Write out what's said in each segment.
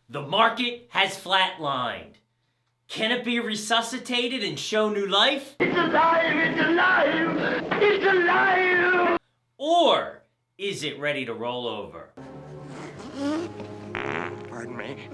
The market has flatlined. Can it be resuscitated and show new life? It's alive! It's alive! It's alive! Or is it ready to roll over? Pardon me?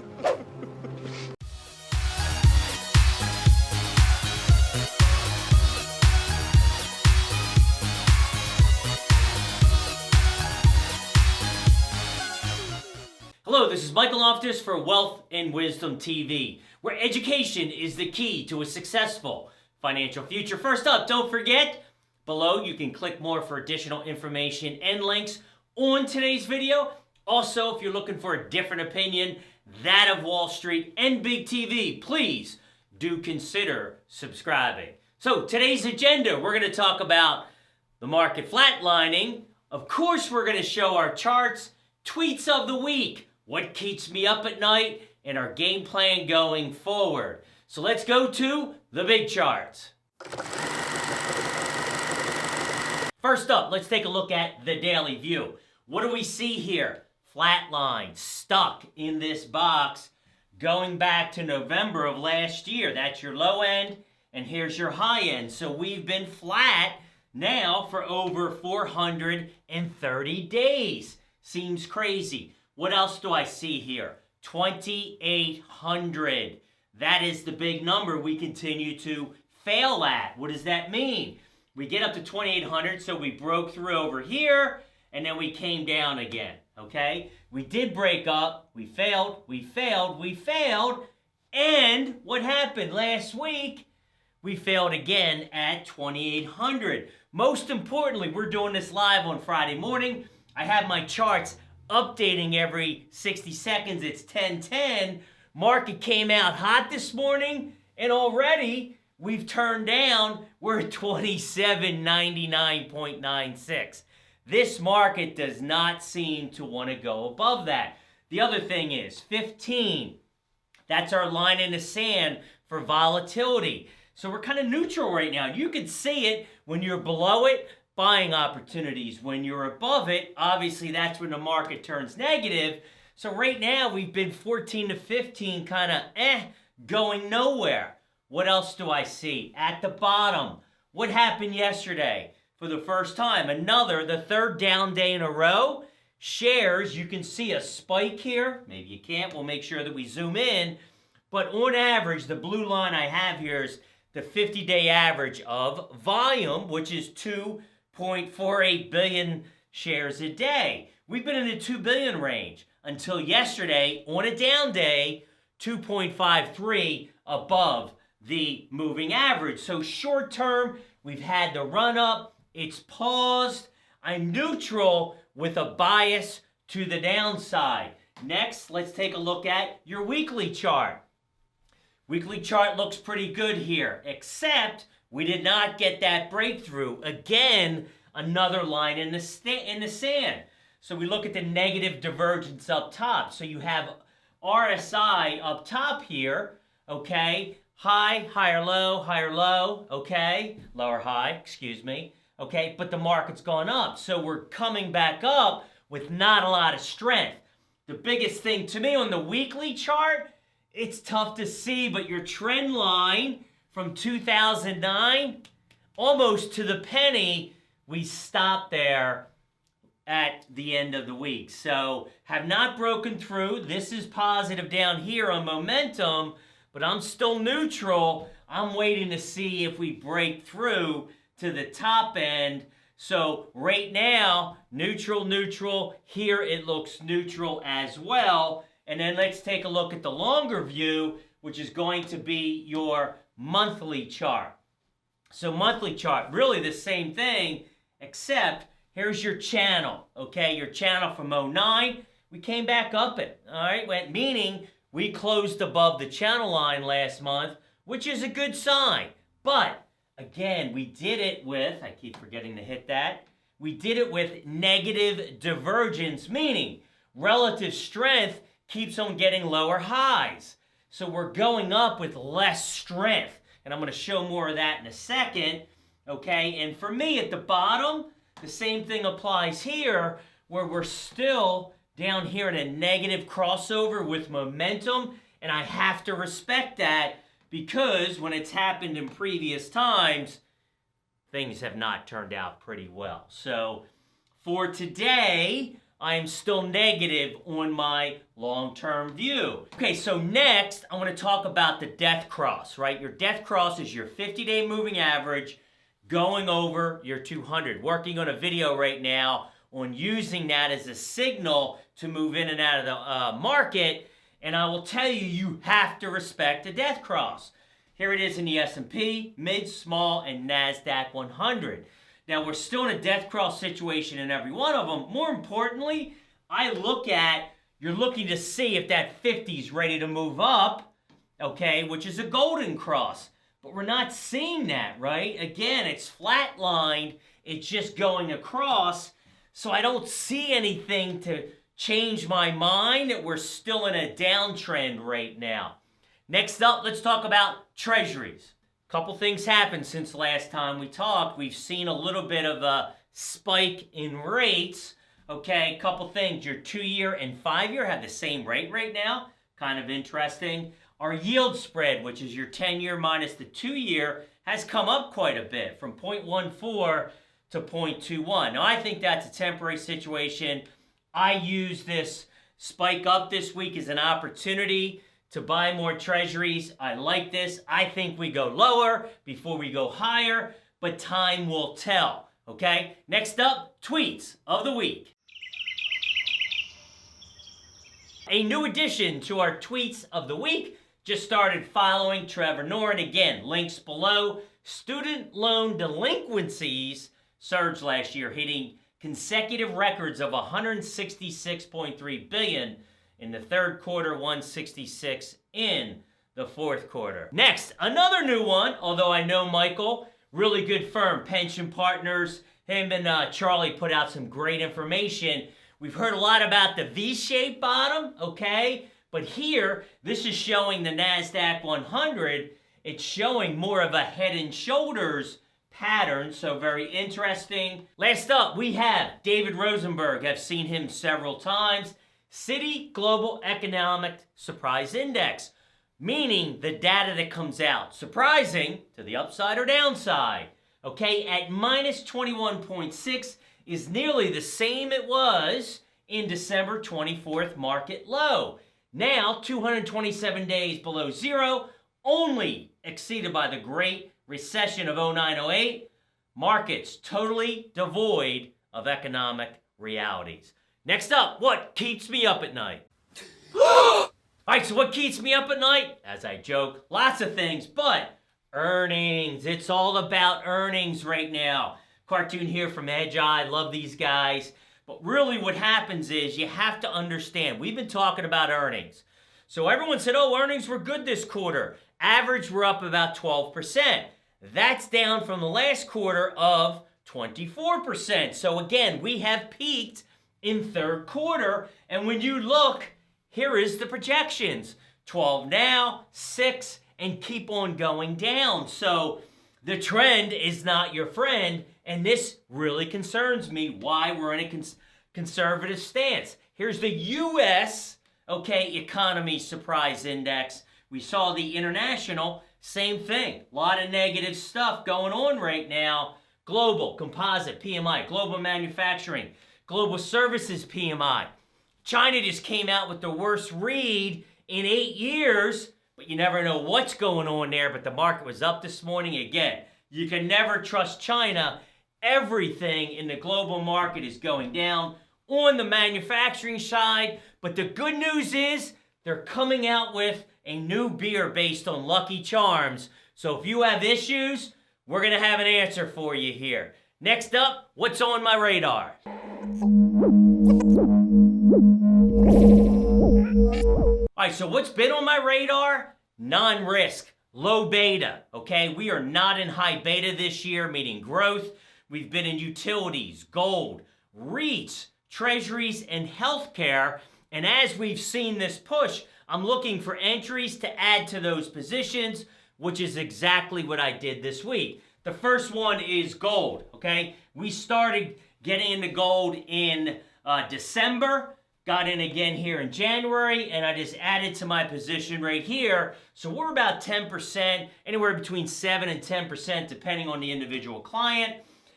Hello, this is Michael Loftus for Wealth and Wisdom TV, where education is the key to a successful financial future. First up, don't forget, below you can click more for additional information and links on today's video. Also, if you're looking for a different opinion, that of Wall Street and Big TV, please do consider subscribing. So today's agenda, we're going to talk about the market flatlining. Of course, we're going to show our charts, tweets of the week, what keeps me up at night, and our game plan going forward. So let's go to the big charts. First up, let's take a look at the daily view. What do we see here? Flatline, stuck in this box, going back to November of last year. That's your low end, and here's your high end. So we've been flat now for over 430 days. Seems crazy. What else do I see here? 2,800. That is the big number we continue to fail at. What does that mean? We get up to 2,800, so we broke through over here, and then we came down again, okay? We did break up. We failed, we failed, we failed. And what happened last week? We failed again at 2,800. Most importantly, we're doing this live on Friday morning. I have my charts updating every 60 seconds. It's 10:10. Market came out hot this morning, and already we've turned down. We're at 2799.96. This market does not seem to want to go above that. The other thing is 15. That's our line in the sand for volatility. So we're kind of neutral right now. You can see it when you're below it. Buying opportunities. When you're above it, obviously that's when the market turns negative. So right now we've been 14 to 15 kind of going nowhere. What else do I see? At the bottom, what happened yesterday? For the first time, the third down day in a row. Shares, you can see a spike here. Maybe you can't. We'll make sure that we zoom in. But on average, the blue line I have here is the 50-day average of volume, which is 2.48 billion shares a day. We've been in the 2 billion range until yesterday on a down day, 2.53 above the moving average. So short term, we've had the run up. It's paused. I'm neutral with a bias to the downside. Next, let's take a look at your weekly chart. Weekly chart looks pretty good here, except we did not get that breakthrough. Again, another line in the sand. So we look at the negative divergence up top. So you have RSI up top here, okay? High, higher, low, okay? Lower, high, excuse me, okay? But the market's gone up. So we're coming back up with not a lot of strength. The biggest thing to me on the weekly chart, it's tough to see, but your trend line from 2009, almost to the penny, we stopped there at the end of the week. So have not broken through. This is positive down here on momentum, but I'm still neutral. I'm waiting to see if we break through to the top end. So right now, neutral, neutral. Here it looks neutral as well. And then let's take a look at the longer view, which is going to be your monthly chart. So monthly chart, really the same thing, except here's your channel, okay? Your channel from 09, we came back up it, all right? Meaning we closed above the channel line last month, which is a good sign. But again, we did it with, I keep forgetting to hit that, we did it with negative divergence, meaning relative strength keeps on getting lower highs. So we're going up with less strength. And I'm going to show more of that in a second. Okay, and for me at the bottom, the same thing applies here, where we're still down here in a negative crossover with momentum, and I have to respect that because when it's happened in previous times, things have not turned out pretty well. So for today, I am still negative on my long-term view. Okay, so next, I want to talk about the death cross, right? Your death cross is your 50-day moving average going over your 200. Working on a video right now on using that as a signal to move in and out of the market, and I will tell you, you have to respect the death cross. Here it is in the S&P, mid, small, and NASDAQ 100. Now, we're still in a death cross situation in every one of them. More importantly, you're looking to see if that 50 is ready to move up, okay, which is a golden cross. But we're not seeing that, right? Again, it's flatlined. It's just going across. So I don't see anything to change my mind that we're still in a downtrend right now. Next up, let's talk about treasuries. A couple things happened since the last time we talked. We've seen a little bit of a spike in rates. Okay, a couple things. Your 2-year and 5-year have the same rate right now. Kind of interesting. Our yield spread, which is your 10-year minus the 2-year, has come up quite a bit from 0.14 to 0.21. Now, I think that's a temporary situation. I use this spike up this week as an opportunity to buy more treasuries. I like this. I think we go lower before we go higher, but time will tell, okay? Next up, tweets of the week. A new addition to our tweets of the week. Just started following Trevor Noren. Again, links below. Student loan delinquencies surged last year, hitting consecutive records of $166.3 billion in the third quarter, 166 in the fourth quarter. Next, another new one, although I know Michael, really good firm, Pension Partners. Him and Charlie put out some great information. We've heard a lot about the V-shaped bottom, okay? But here, this is showing the NASDAQ 100. It's showing more of a head and shoulders pattern, so very interesting. Last up, we have David Rosenberg. I've seen him several times. Citi Global Economic Surprise Index, meaning the data that comes out. Surprising to the upside or downside. Okay, at minus 21.6 is nearly the same it was in December 24th market low. Now, 227 days below zero, only exceeded by the Great Recession of 09-08. Markets totally devoid of economic realities. Next up, what keeps me up at night? All right, so what keeps me up at night? As I joke, lots of things, but earnings. It's all about earnings right now. Cartoon here from Edge Eye. Love these guys. But really what happens is you have to understand. We've been talking about earnings. So everyone said, oh, earnings were good this quarter. Average, we're up about 12%. That's down from the last quarter of 24%. So again, we have peaked in third quarter. And when you look, here is the projections. 12 now, 6, and keep on going down. So the trend is not your friend. And this really concerns me, why we're in a conservative stance. Here's the U.S., economy surprise index. We saw the international, same thing. A lot of negative stuff going on right now. Global, composite, PMI, global manufacturing, global services, PMI. China just came out with the worst read in 8 years, but you never know what's going on there. But the market was up this morning again. You can never trust China. Everything in the global market is going down on the manufacturing side. But the good news is they're coming out with a new beer based on Lucky Charms. So if you have issues, we're going to have an answer for you here. Next up, what's on my radar? All right, so what's been on my radar? Non-risk, low beta, okay? We are not in high beta this year, meaning growth. We've been in utilities, gold, REITs, treasuries, and healthcare. And as we've seen this push, I'm looking for entries to add to those positions, which is exactly what I did this week. The first one is gold, okay? We started getting into gold in December. got in again here in January, and I just added to my position right here. So we're about 10%, anywhere between 7 and 10%, depending on the individual client.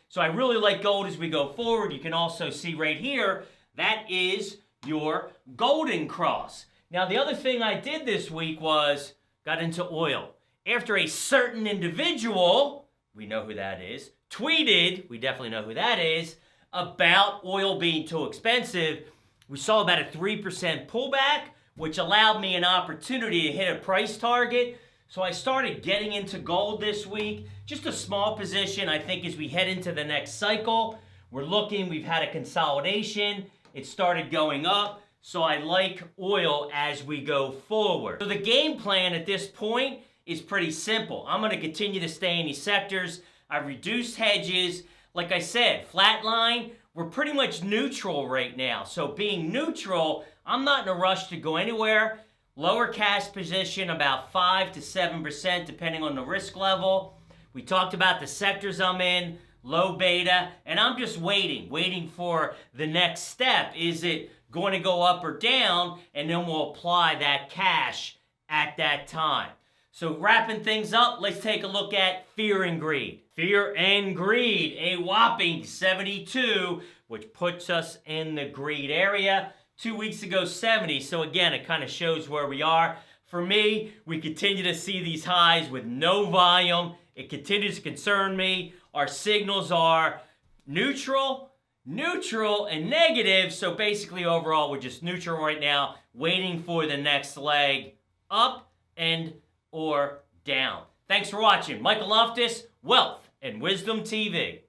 So I really like gold as we go forward. You can also see right here, that is your golden cross. Now, the other thing I did this week was got into oil. After a certain individual, we know who that is, tweeted, we definitely know who that is, about oil being too expensive, we saw about a 3% pullback, which allowed me an opportunity to hit a price target. So I started getting into gold this week. Just a small position, I think, as we head into the next cycle. We've had a consolidation. It started going up. So I like oil as we go forward. So the game plan at this point is pretty simple. I'm going to continue to stay in these sectors. I've reduced hedges. Like I said, Flatline, we're pretty much neutral right now. So being neutral, I'm not in a rush to go anywhere. Lower cash position, about 5 to 7%, depending on the risk level. We talked about the sectors I'm in, low beta, and I'm just waiting for the next step. Is it going to go up or down? And then we'll apply that cash at that time. So wrapping things up, let's take a look at fear and greed. Fear and greed, a whopping 72, which puts us in the greed area. 2 weeks ago, 70. So again, it kind of shows where we are. For me, we continue to see these highs with no volume. It continues to concern me. Our signals are neutral, and negative. So basically, overall, we're just neutral right now, waiting for the next leg up and or down. Thanks for watching. Michael Loftus, Wealth and Wisdom TV.